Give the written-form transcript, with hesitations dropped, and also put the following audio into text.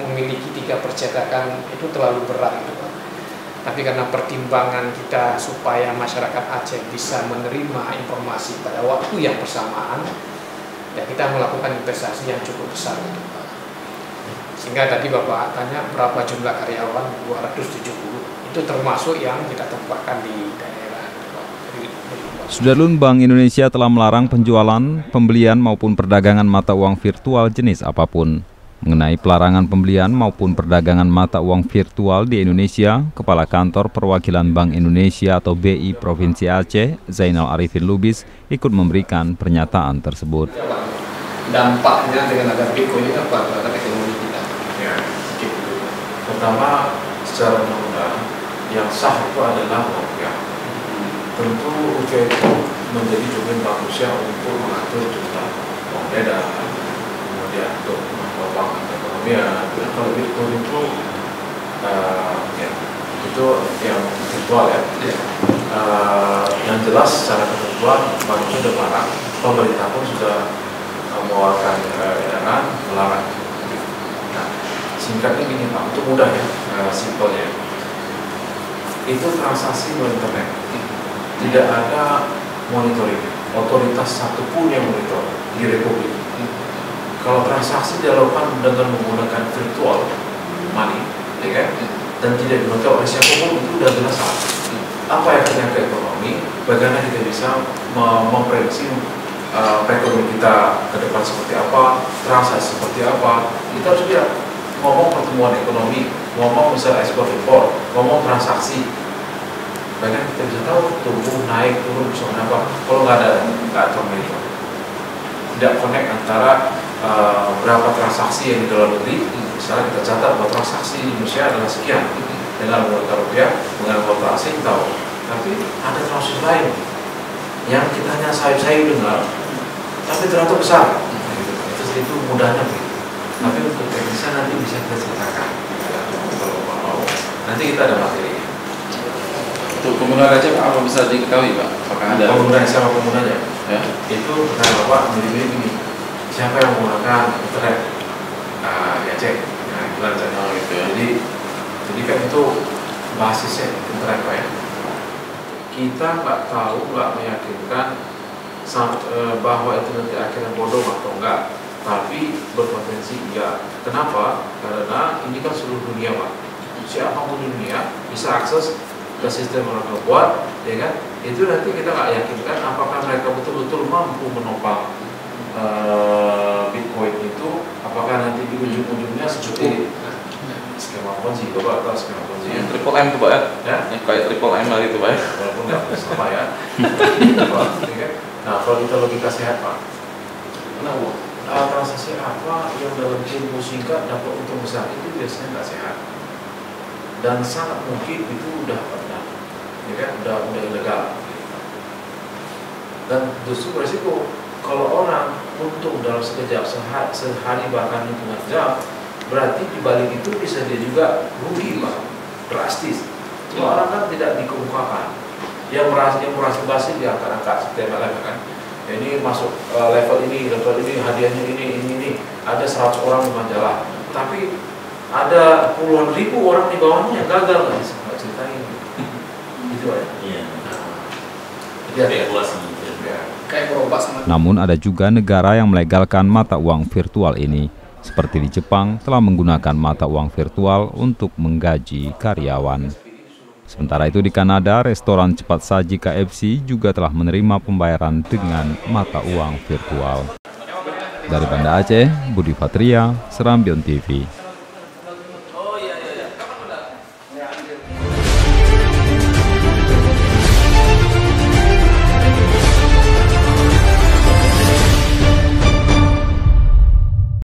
memiliki 3 percetakan itu terlalu berat gitu Pak. Tapi karena pertimbangan kita supaya masyarakat Aceh bisa menerima informasi pada waktu yang bersamaan, ya kita melakukan investasi yang cukup besar gitu Pak. Sehingga tadi Bapak tanya berapa jumlah karyawan, 270, itu termasuk yang kita tempatkan di daerah gitu Pak. Sudarlun, Bank Indonesia telah melarang penjualan, pembelian maupun perdagangan mata uang virtual jenis apapun. Mengenai pelarangan pembelian maupun perdagangan mata uang virtual di Indonesia, Kepala Kantor Perwakilan Bank Indonesia atau BI Provinsi Aceh, Zainal Arifin Lubis, ikut memberikan pernyataan tersebut. Dampaknya dengan ada Bitcoin ini apa terhadap ekonomi kita? Ya, pertama secara undang-undang yang sah itu adalah rupiah. Tentu rupiah itu menjadi domain manusia untuk mengatur tentang uang beredar, kemudian untuk membangun ekonomi. Kalau Bitcoin itu ya, itu yang virtual ya. Yang jelas secara ketentuan manusia sudah melarang, pemerintah pun sudah mengeluarkan edaran melarang. Nah, singkatnya gini Pak, untuk mudah ya, simpelnya. Itu transaksi melalui internet. Tidak ada monitoring, otoritas satupun yang monitor di Republik. Kalau transaksi dilakukan dengan menggunakan virtual money, ya kan? Dan tidak dimonitor oleh siapapun, itu sudah jelas salah. Apa efeknya ke ekonomi? Bagaimana kita bisa memprediksi perekonomian kita ke depan seperti apa, transaksi seperti apa? Kita harus lihat, ngomong pertumbuhan ekonomi, ngomong misalnya ekspor impor, ngomong transaksi. Bagaimana kita bisa tahu tumbuh, naik, turun, bisa kenapa? Kalau nggak ada monitor, tidak connect antara berapa transaksi yang di dalam negeri. Misalnya kita catat bahwa transaksi di Indonesia adalah sekian dengan menggunakan rupiah, dengan valuta asing tahu. Tapi ada transaksi lain yang kita hanya sayup-sayup dengar, tapi ternyata besar. Itu mudahnya begitu. Tapi untuk teknisnya nanti bisa kita ceritakan. Kalau mau, nanti kita ada materi. Untuk penggunaan Aceh apa bisa diketahui Pak? Apakah ada penggunaan sama penggunanya? Ya. Itu karena Bapak mirip-mirip ini. Siapa yang menggunakan internet di Aceh? Nah, bulan channel gitu ya. Jadi kan itu basisnya internet Pak ya. Kita nggak tahu, nggak meyakinkan bahwa itu nanti akhirnya bodoh atau enggak, tapi berpotensi enggak. Kenapa? Karena ini kan seluruh dunia Pak. Siapapun di dunia bisa akses ke sistem yang mereka buat, ya kan? Itu nanti kita nggak yakinkan apakah mereka betul-betul mampu menopang Bitcoin itu, apakah nanti di ujung-ujungnya seperti skema Ponzi, Bapak tahu skema Ponzi ya? Triple M itu Pak ya? Kayak Triple M lah gitu Pak ya? Walaupun nggak sama ya. Nah, kalau kita logika sehat Pak, transaksi apa yang dalam tempo singkat dapat untung besar, itu biasanya nggak sehat. Dan sangat mungkin itu udah pernah, ya kan? Udah ilegal. Dan justru beresiko kalau orang untung dalam sekejap, sehari bahkan hitungan jam, berarti di balik itu bisa dia juga rugi Pak, drastis. Cuma orang kan tidak dikemukakan. Yang merasa basi di angka-angka seperti yang kan. Ini masuk level ini hadiahnya ini. Ada 100 orang di majalah. Tapi ada puluhan ribu orang di bawahnya yang gagal nggak bisa ceritain. Gitu aja. Iya. Jadi namun ada juga negara yang melegalkan mata uang virtual ini. Seperti di Jepang telah menggunakan mata uang virtual untuk menggaji karyawan. Sementara itu di Kanada, restoran cepat saji KFC juga telah menerima pembayaran dengan mata uang virtual. Dari Banda Aceh, Budi Fatria, Serambion TV.